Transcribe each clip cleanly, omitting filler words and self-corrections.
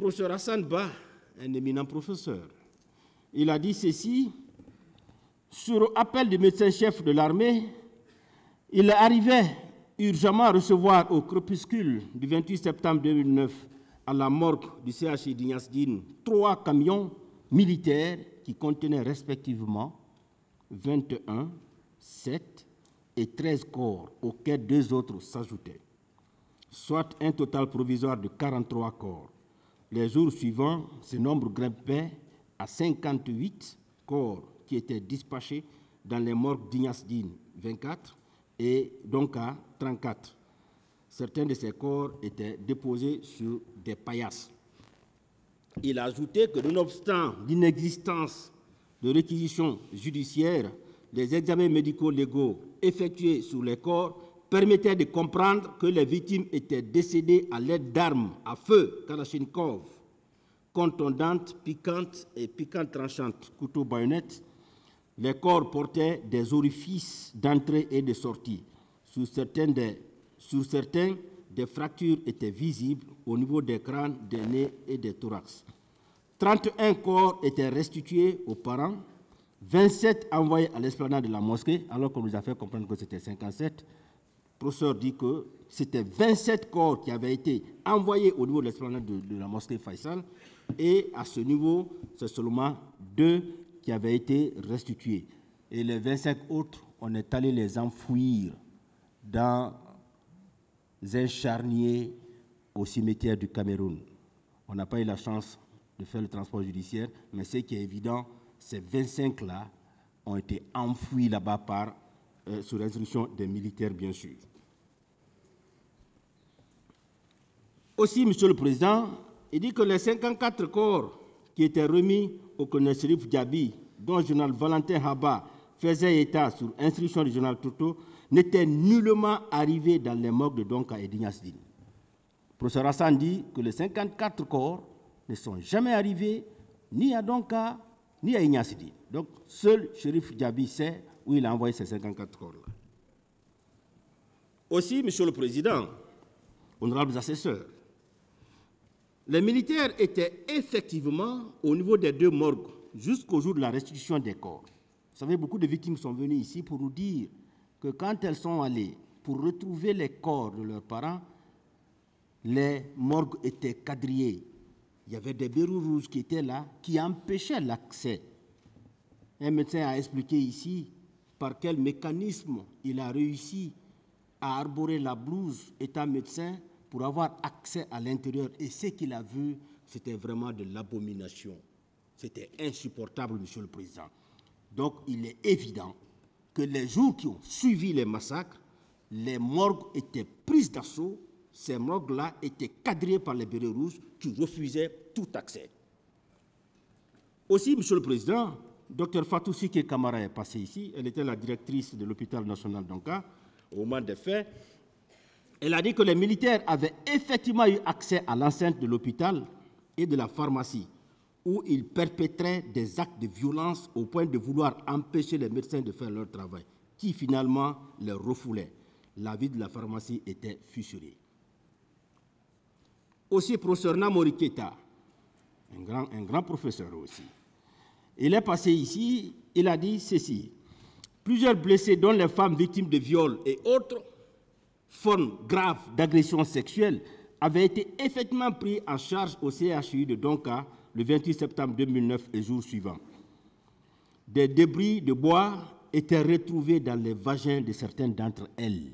professeur Hassan Ba, un éminent professeur, il a dit ceci: sur appel du médecin-chef de l'armée, il arrivait urgemment à recevoir au crépuscule du 28 septembre 2009 à la morgue du CHI d'Ignace Dine 3 camions militaires qui contenaient respectivement 21, 7 et 13 corps, auxquels 2 autres s'ajoutaient, soit un total provisoire de 43 corps. Les jours suivants, ce nombre grimpait à 58 corps qui étaient dispatchés dans les morgues d'Ignace Dine 24 et donc à 34. Certains de ces corps étaient déposés sur des paillasses. Il a ajouté que, nonobstant l'inexistence de réquisitions judiciaires, les examens médicaux légaux effectués sur les corps permettaient de comprendre que les victimes étaient décédées à l'aide d'armes à feu Kalachnikov, contondantes, piquantes et piquantes tranchantes, couteaux baïonnettes. Les corps portaient des orifices d'entrée et de sortie. Sur certains, des fractures étaient visibles au niveau des crânes, des nez et des thorax. 31 corps étaient restitués aux parents, 27 envoyés à l'esplanade de la mosquée, alors qu'on nous a fait comprendre que c'était 57. Le professeur dit que c'était 27 corps qui avaient été envoyés au niveau de l'esplanade de la mosquée Faisal, et à ce niveau, c'est seulement 2 qui avaient été restitués. Et les 25 autres, on est allé les enfouir dans un charnier au cimetière du Cameroun. On n'a pas eu la chance de faire le transport judiciaire, mais ce qui est évident, ces 25-là ont été enfouis là-bas sous instruction des militaires, bien sûr. Aussi, Monsieur le Président, il dit que les 54 corps qui étaient remis au colonel Chérif Diaby, dont le journal Valentin Haba faisait état sur instruction du journal Toto, n'étaient nullement arrivés dans les morgues de Donka et d'Ignace Dine. Le professeur Hassan dit que les 54 corps ne sont jamais arrivés ni à Donka ni à Ignace Dine. Donc, seul Chérif Diaby sait où il a envoyé ces 54 corps-là. Aussi, Monsieur le Président, honorables assesseurs, les militaires étaient effectivement au niveau des 2 morgues jusqu'au jour de la restitution des corps. Vous savez, beaucoup de victimes sont venues ici pour nous dire que quand elles sont allées pour retrouver les corps de leurs parents, les morgues étaient quadrillées. Il y avait des verrous rouges qui étaient là, qui empêchaient l'accès. Un médecin a expliqué ici par quel mécanisme il a réussi à arborer la blouse étant médecin pour avoir accès à l'intérieur. Et ce qu'il a vu, c'était vraiment de l'abomination. C'était insupportable, Monsieur le Président. Donc, il est évident que les jours qui ont suivi les massacres, les morgues étaient prises d'assaut. Ces morgues-là étaient quadrillées par les bérets rouges qui refusaient tout accès. Aussi, Monsieur le Président, Dr Fatou Sike Kamara est passée ici. Elle était la directrice de l'hôpital national d'Onka au moment des faits. Elle a dit que les militaires avaient effectivement eu accès à l'enceinte de l'hôpital et de la pharmacie, où ils perpétraient des actes de violence au point de vouloir empêcher les médecins de faire leur travail, qui finalement les refoulaient. La vie de la pharmacie était fissurée. Aussi, professeur Namori Keita, un grand professeur aussi, il est passé ici, il a dit ceci: plusieurs blessés, dont les femmes victimes de viols et autres formes graves d'agression sexuelle, avaient été effectivement pris en charge au CHU de Donka le 28 septembre 2009 et jours suivants. Des débris de bois étaient retrouvés dans les vagins de certaines d'entre elles,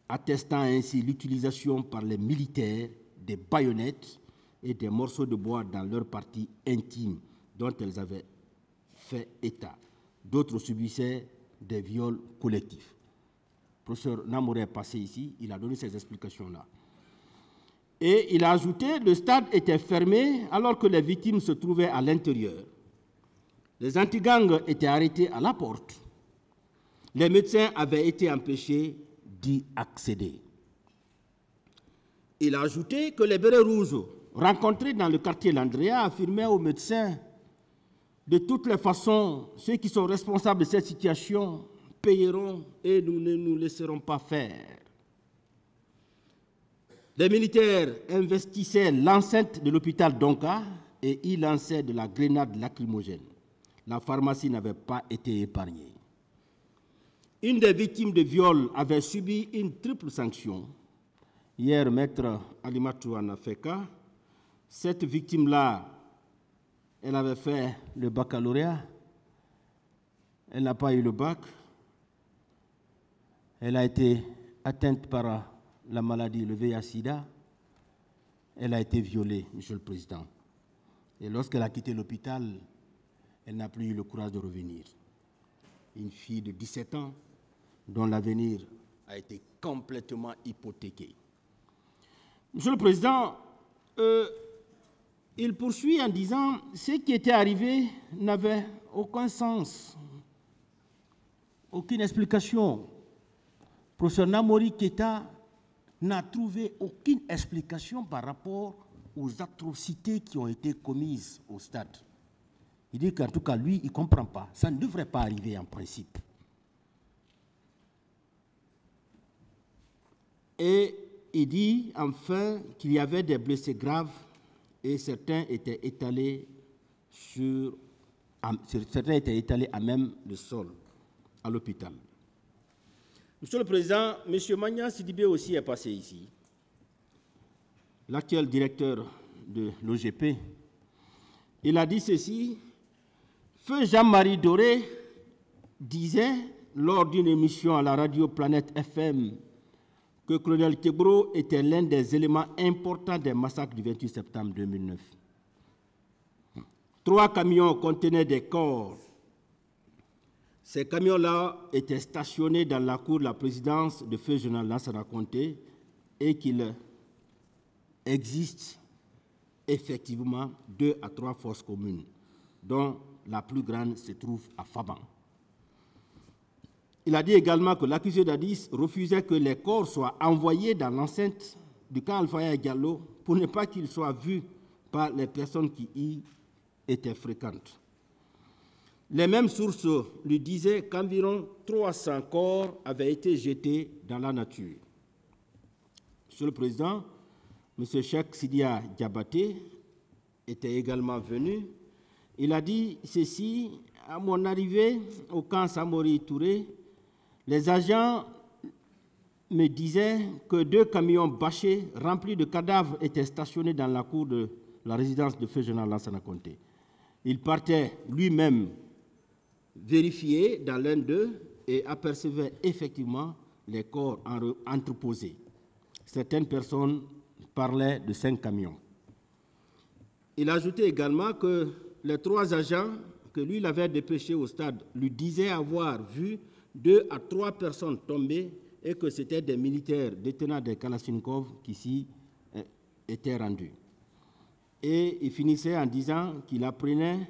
attestant ainsi l'utilisation par les militaires des baïonnettes et des morceaux de bois dans leur partie intime dont elles avaient fait état. D'autres subissaient des viols collectifs. Le professeur Namouré est passé ici, il a donné ces explications-là. Et il a ajouté, le stade était fermé alors que les victimes se trouvaient à l'intérieur. Les antigangs étaient arrêtés à la porte. Les médecins avaient été empêchés d'y accéder. Il a ajouté que les bérets rouges rencontrés dans le quartier Landrea affirmaient aux médecins: de toutes les façons, ceux qui sont responsables de cette situation payeront et nous ne nous laisserons pas faire. Les militaires investissaient l'enceinte de l'hôpital Donka et y lançaient de la grenade lacrymogène. La pharmacie n'avait pas été épargnée. Une des victimes de viol avait subi une triple sanction. Hier, maître Alimatou en a fait cas. Cette victime-là, elle avait fait le baccalauréat. Elle n'a pas eu le bac. Elle a été atteinte par la maladie, le VIH-Sida. Elle a été violée, Monsieur le Président. Et lorsqu'elle a quitté l'hôpital, elle n'a plus eu le courage de revenir. Une fille de 17 ans dont l'avenir a été complètement hypothéqué. Monsieur le Président, il poursuit en disant « Ce qui était arrivé n'avait aucun sens, aucune explication. » Professeur Namori Keita n'a trouvé aucune explication par rapport aux atrocités qui ont été commises au stade. Il dit qu'en tout cas, lui, il ne comprend pas. Ça ne devrait pas arriver en principe. Et il dit enfin qu'il y avait des blessés graves et certains étaient étalés à même le sol à l'hôpital. Monsieur le Président, M. Magnan Sidibé aussi est passé ici. L'actuel directeur de l'OGP. Il a dit ceci. Feu Jean-Marie Doré disait lors d'une émission à la radio Planète FM que le colonel Kebro était l'un des éléments importants des massacres du 28 septembre 2009. 3 camions contenaient des corps. Ces camions-là étaient stationnés dans la cour de la présidence de feu général Lansana Conté et qu'il existe effectivement 2 à 3 fosses communes, dont la plus grande se trouve à Faban. Il a dit également que l'accusé d'Addis refusait que les corps soient envoyés dans l'enceinte du camp Alfaya Diallo pour ne pas qu'ils soient vus par les personnes qui y étaient fréquentes. Les mêmes sources lui disaient qu'environ 300 corps avaient été jetés dans la nature. Monsieur le Président, M. Cheikh Sidia Diabaté était également venu. Il a dit ceci: à mon arrivée au camp Samori Touré, les agents me disaient que 2 camions bâchés remplis de cadavres étaient stationnés dans la cour de la résidence de feu général Lansana Conté. Il partait lui-même vérifier dans l'un d'eux et apercevait effectivement les corps entreposés. Certaines personnes parlaient de 5 camions. Il ajoutait également que les 3 agents que lui l'avait dépêchés au stade lui disaient avoir vu 2 à 3 personnes tombées et que c'était des militaires détenant des Kalachnikov qui s'y étaient rendus. Et il finissait en disant qu'il apprenait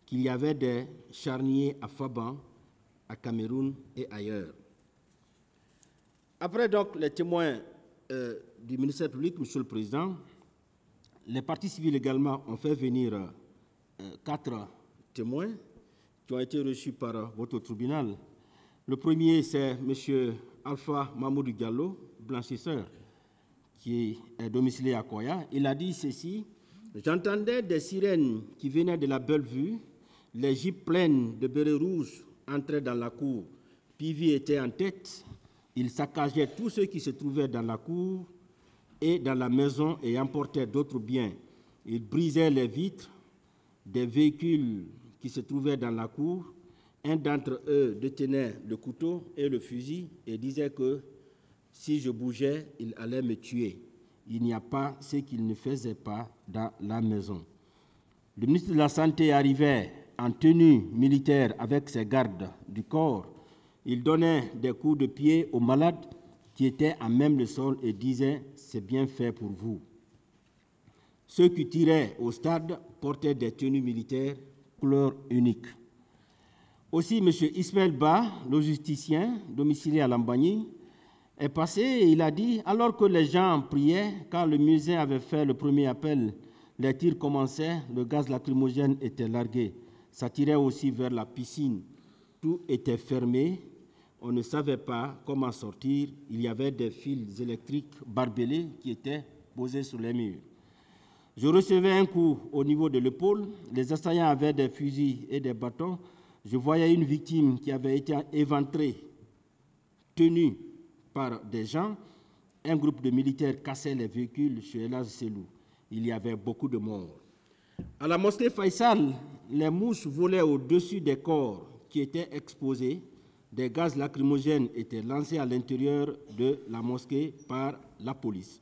qu'il y avait des charniers à Faban, à Cameroun et ailleurs. Après donc les témoins du ministère public, Monsieur le Président, les parties civiles également ont fait venir 4 témoins qui ont été reçus par votre tribunal. Le premier, c'est M. Alpha Mamoudou Diallo, blanchisseur, qui est domicilié à Koya. Il a dit ceci: j'entendais des sirènes qui venaient de la Bellevue, les jeeps pleines de bérets rouges entraient dans la cour. Pivi était en tête, il saccageait tous ceux qui se trouvaient dans la cour et dans la maison et emportait d'autres biens. Il brisait les vitres des véhicules qui se trouvaient dans la cour. Un d'entre eux détenait le couteau et le fusil et disait que si je bougeais, il allait me tuer. Il n'y a pas ce qu'il ne faisait pas dans la maison. Le ministre de la Santé arrivait en tenue militaire avec ses gardes du corps. Il donnait des coups de pied aux malades qui étaient à même le sol et disait « c'est bien fait pour vous ». Ceux qui tiraient au stade portaient des tenues militaires couleur unique. Aussi, M. Ismaël Ba, logisticien domicilié à Lambagny, est passé et il a dit, alors que les gens priaient, car le musée avait fait le premier appel, les tirs commençaient, le gaz lacrymogène était largué. Ça tirait aussi vers la piscine. Tout était fermé. On ne savait pas comment sortir. Il y avait des fils électriques barbelés qui étaient posés sur les murs. Je recevais un coup au niveau de l'épaule. Les assaillants avaient des fusils et des bâtons. Je voyais une victime qui avait été éventrée, tenue par des gens. Un groupe de militaires cassait les véhicules chez Elhadj Selou. Il y avait beaucoup de morts. À la mosquée Faisal, les mouches volaient au-dessus des corps qui étaient exposés. Des gaz lacrymogènes étaient lancés à l'intérieur de la mosquée par la police.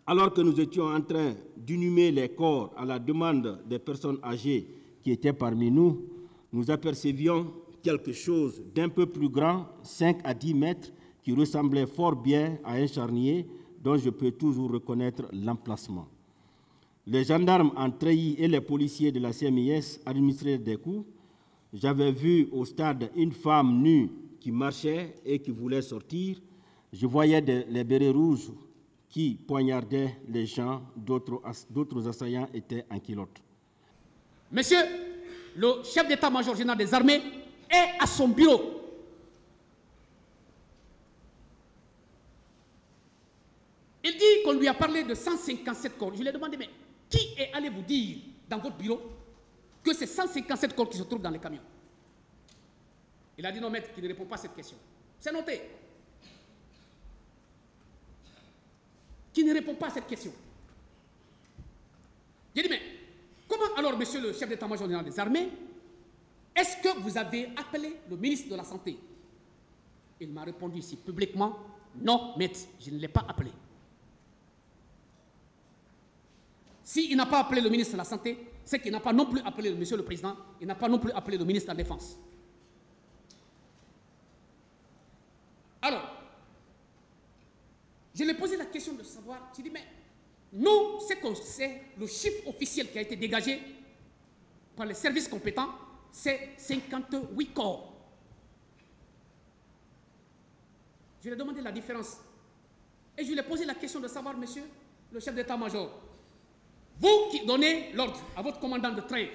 Alors que nous étions en train d'inhumer les corps à la demande des personnes âgées qui étaient parmi nous, nous apercevions quelque chose d'un peu plus grand, 5 à 10 mètres, qui ressemblait fort bien à un charnier dont je peux toujours reconnaître l'emplacement. Les gendarmes en treillis et les policiers de la CMIS administraient des coups. J'avais vu au stade une femme nue qui marchait et qui voulait sortir. Je voyais les bérets rouges qui poignardaient les gens, d'autres assaillants étaient en culotte. Monsieur le chef d'état-major général des armées est à son bureau. Il dit qu'on lui a parlé de 157 corps. Je lui ai demandé, mais qui est allé vous dire dans votre bureau que c'est 157 corps qui se trouvent dans les camions? Il a dit non, maître, qui ne répond pas à cette question. C'est noté. Qui ne répond pas à cette question. J'ai dit, mais comment alors, monsieur le chef d'état-major général des armées, est-ce que vous avez appelé le ministre de la Santé? Il m'a répondu ici publiquement, non, maître, je ne l'ai pas appelé. S'il n'a pas appelé le ministre de la Santé, c'est qu'il n'a pas non plus appelé le monsieur le président, il n'a pas non plus appelé le ministre de la Défense. Alors, je lui ai posé la question de savoir, je dis, mais nous, c'est qu'on sait, le chiffre officiel qui a été dégagé par les services compétents, c'est 58 corps. Je lui ai demandé la différence. Et je lui ai posé la question de savoir, monsieur le chef d'état-major, vous qui donnez l'ordre à votre commandant de train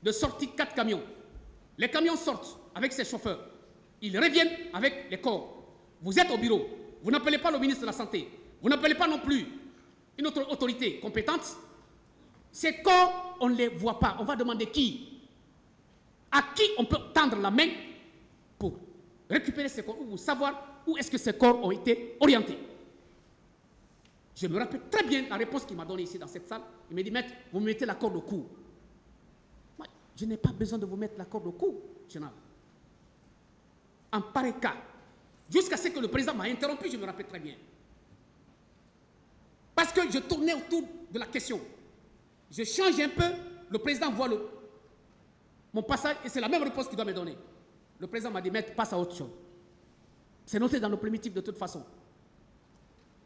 de sortir 4 camions, les camions sortent avec ses chauffeurs, ils reviennent avec les corps. Vous êtes au bureau, vous n'appelez pas le ministre de la Santé, vous n'appelez pas non plus une autre autorité compétente. Ces corps, on ne les voit pas. On va demander qui? À qui on peut tendre la main pour récupérer ces corps ou pour savoir où est-ce que ces corps ont été orientés. Je me rappelle très bien la réponse qu'il m'a donnée ici dans cette salle. Il m'a dit, maître, vous me mettez la corde au cou. Moi, je n'ai pas besoin de vous mettre la corde au cou, général. En pareil cas, jusqu'à ce que le président m'a interrompu, je me rappelle très bien. Parce que je tournais autour de la question. Je change un peu, le président voit mon passage et c'est la même réponse qu'il doit me donner. Le président m'a dit, maître, passe à autre chose. C'est noté dans nos primitifs de toute façon.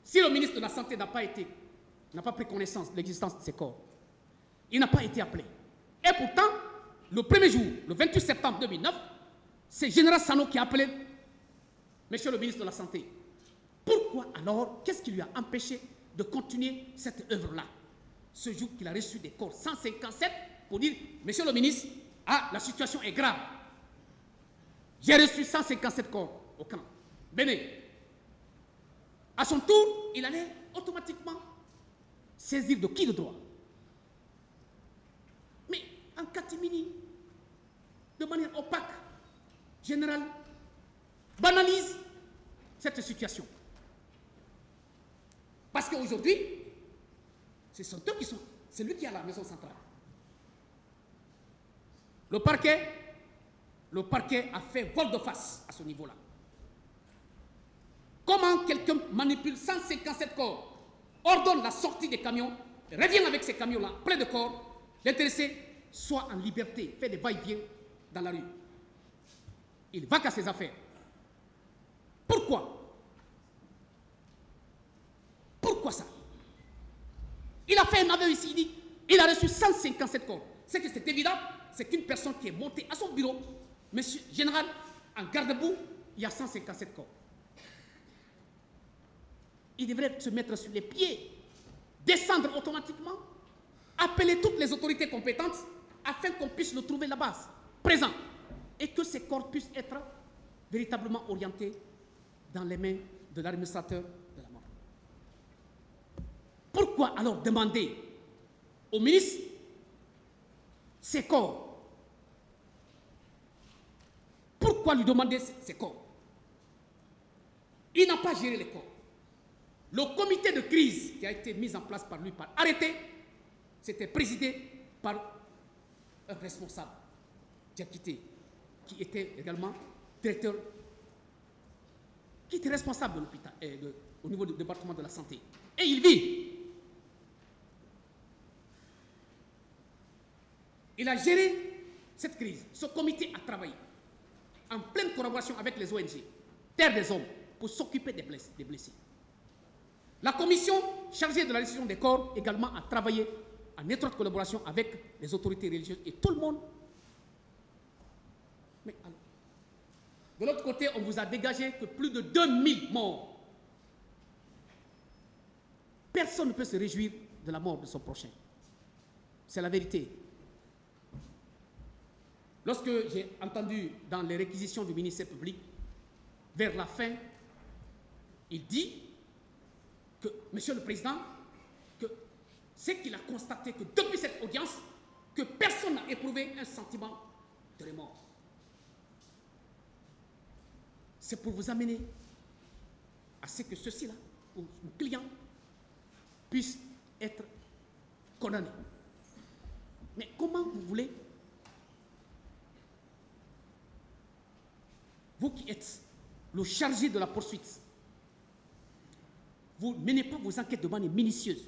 Si le ministre de la Santé n'a pas pris connaissance de l'existence de ces corps, il n'a pas été appelé. Et pourtant, le premier jour, le 28 septembre 2009, c'est Général Sano qui a appelé monsieur le ministre de la Santé. Pourquoi alors, qu'est-ce qui lui a empêché de continuer cette œuvre-là? Ce jour qu'il a reçu des corps 157 pour dire, monsieur le ministre, la situation est grave. J'ai reçu 157 corps au camp. Venez. À son tour, il allait automatiquement saisir de qui le droit? Mais en catimini, de manière opaque, général, banalise cette situation. Parce qu'aujourd'hui, ce sont eux qui sont, c'est lui qui a la maison centrale. Le parquet a fait vol de face à ce niveau-là. Comment quelqu'un manipule 157 corps, ordonne la sortie des camions, revient avec ces camions-là, pleins de corps, l'intéressé soit en liberté, fait des va-et-vient dans la rue. Il va qu'à ses affaires. Pourquoi? Pourquoi ça? Il a fait un aveu ici, il dit, il a reçu 157 corps. C'est que c'est évident, c'est qu'une personne qui est montée à son bureau, monsieur général, en garde-boue, il y a 157 corps. Il devrait se mettre sur les pieds, descendre automatiquement, appeler toutes les autorités compétentes afin qu'on puisse le trouver là-bas, présent, et que ces corps puissent être véritablement orientés dans les mains de l'administrateur de la mort. Pourquoi alors demander au ministre ses corps? Pourquoi lui demander ses corps? Il n'a pas géré les corps. Le comité de crise qui a été mis en place par lui, par arrêté, c'était présidé par un responsable, Diakité, qui était également directeur, qui était responsable de l'hôpital, au niveau du département de la santé. Et il vit. Il a géré cette crise. Ce comité a travaillé en pleine collaboration avec les ONG, Terre des Hommes, pour s'occuper des blessés. La commission chargée de la restitution des corps également a travaillé en étroite collaboration avec les autorités religieuses et tout le monde. Mais alors, de l'autre côté, on vous a dégagé que plus de 2000 morts. Personne ne peut se réjouir de la mort de son prochain. C'est la vérité. Lorsque j'ai entendu dans les réquisitions du ministère public, vers la fin, il dit que, Monsieur le Président, que c'est qu'il a constaté que depuis cette audience, que personne n'a éprouvé un sentiment de remords. C'est pour vous amener à ce que ceux-ci-là, ou nos clients, puissent être condamnés. Mais comment vous voulez, vous qui êtes le chargé de la poursuite, vous ne menez pas vos enquêtes de manière minutieuse.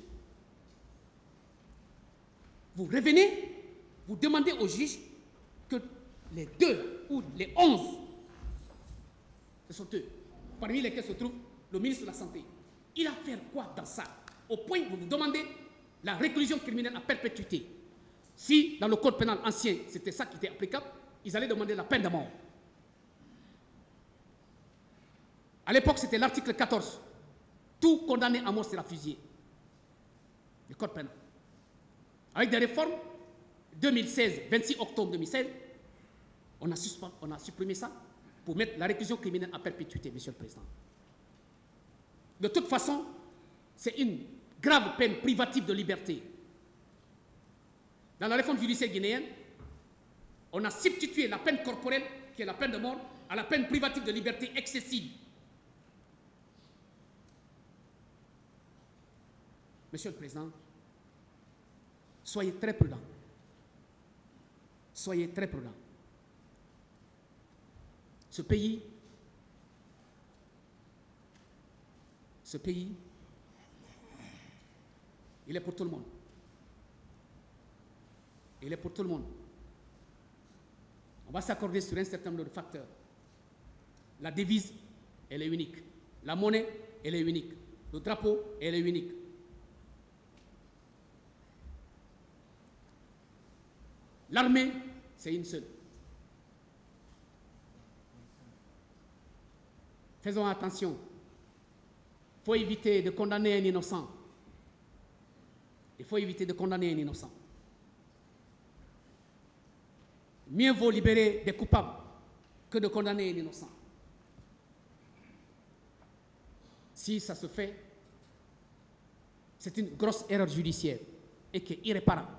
Vous revenez, vous demandez au juge que les 2 ou les 11, ce sont eux, parmi lesquels se trouve le ministre de la Santé. Il a fait quoi dans ça? Au point où vous demandez la réclusion criminelle à perpétuité. Si dans le code pénal ancien, c'était ça qui était applicable, ils allaient demander la peine de mort. À l'époque, c'était l'article 14. Tout condamné à mort sera fusillé. Le code pénal. Avec des réformes, 2016, 26 octobre 2016, on a supprimé ça pour mettre la réclusion criminelle à perpétuité, Monsieur le Président. De toute façon, c'est une grave peine privative de liberté. Dans la réforme judiciaire guinéenne, on a substitué la peine corporelle, qui est la peine de mort, à la peine privative de liberté excessive. Monsieur le Président, soyez très prudent. Soyez très prudent. Ce pays, il est pour tout le monde. Il est pour tout le monde. On va s'accorder sur un certain nombre de facteurs. La devise, elle est unique. La monnaie, elle est unique. Le drapeau, elle est unique. L'armée, c'est une seule. Faisons attention. Il faut éviter de condamner un innocent. Il faut éviter de condamner un innocent. Mieux vaut libérer des coupables que de condamner un innocent. Si ça se fait, c'est une grosse erreur judiciaire et qui est irréparable.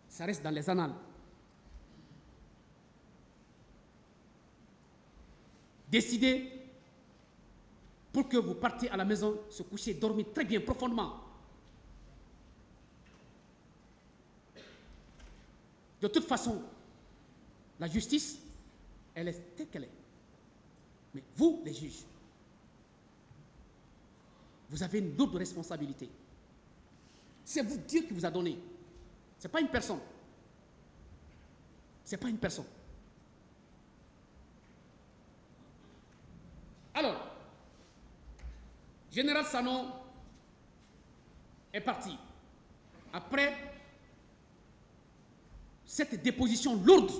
Ça reste dans les annales. Décidez pour que vous partiez à la maison, se coucher, dormir très bien, profondément. De toute façon, la justice, elle est telle qu'elle est. Mais vous, les juges, vous avez une double responsabilité. C'est vous, Dieu, qui vous a donné. Ce n'est pas une personne. Ce n'est pas une personne. Alors, Général Sanon est parti. Après cette déposition lourde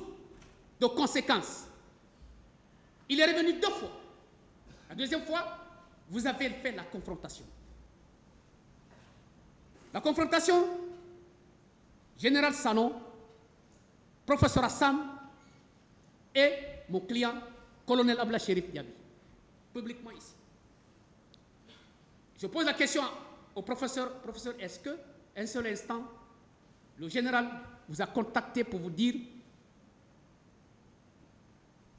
de conséquences, il est revenu 2 fois. La deuxième fois, vous avez fait la confrontation. La confrontation, Général Sanon, professeur Hassan et mon client, colonel Abla Chérif Diaby, publiquement ici. Je pose la question au professeur, professeur, est-ce que, un seul instant, le général vous a contacté pour vous dire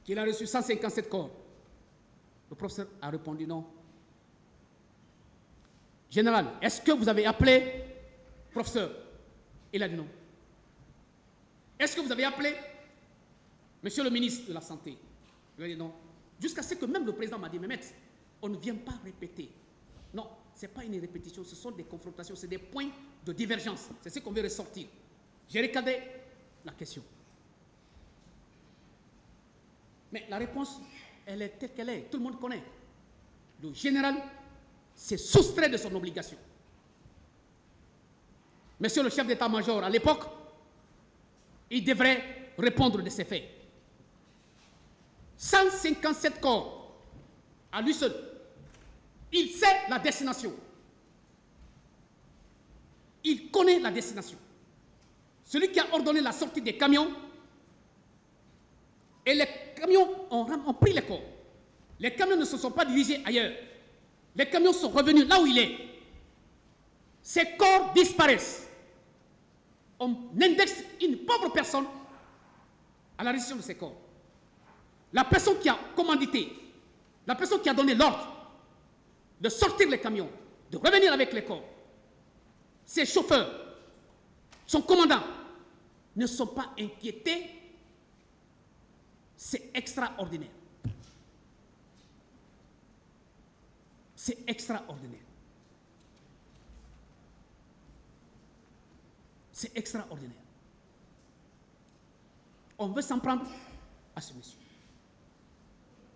qu'il a reçu 157 corps? Le professeur a répondu non. Général, est-ce que vous avez appelé professeur? Il a dit non. Est-ce que vous avez appelé monsieur le ministre de la Santé? Il a dit non. Jusqu'à ce que même le président m'a dit, Mehmet, on ne vient pas répéter. Non, ce n'est pas une répétition, ce sont des confrontations, c'est des points de divergence. C'est ce qu'on veut ressortir. J'ai regardé la question. Mais la réponse, elle est telle qu'elle est. Tout le monde connaît. Le général s'est soustrait de son obligation. Monsieur le chef d'état-major, à l'époque, il devrait répondre de ses faits. 157 corps, à lui seul. Il sait la destination. Il connaît la destination. Celui qui a ordonné la sortie des camions, et les camions ont pris les corps. Les camions ne se sont pas dirigés ailleurs. Les camions sont revenus là où il est. Ces corps disparaissent. On indexe une pauvre personne à la réception de ces corps. La personne qui a commandité, la personne qui a donné l'ordre de sortir les camions, de revenir avec les corps, ses chauffeurs, son commandant, ne sont pas inquiétés. C'est extraordinaire. C'est extraordinaire. C'est extraordinaire. On veut s'en prendre à ce monsieur.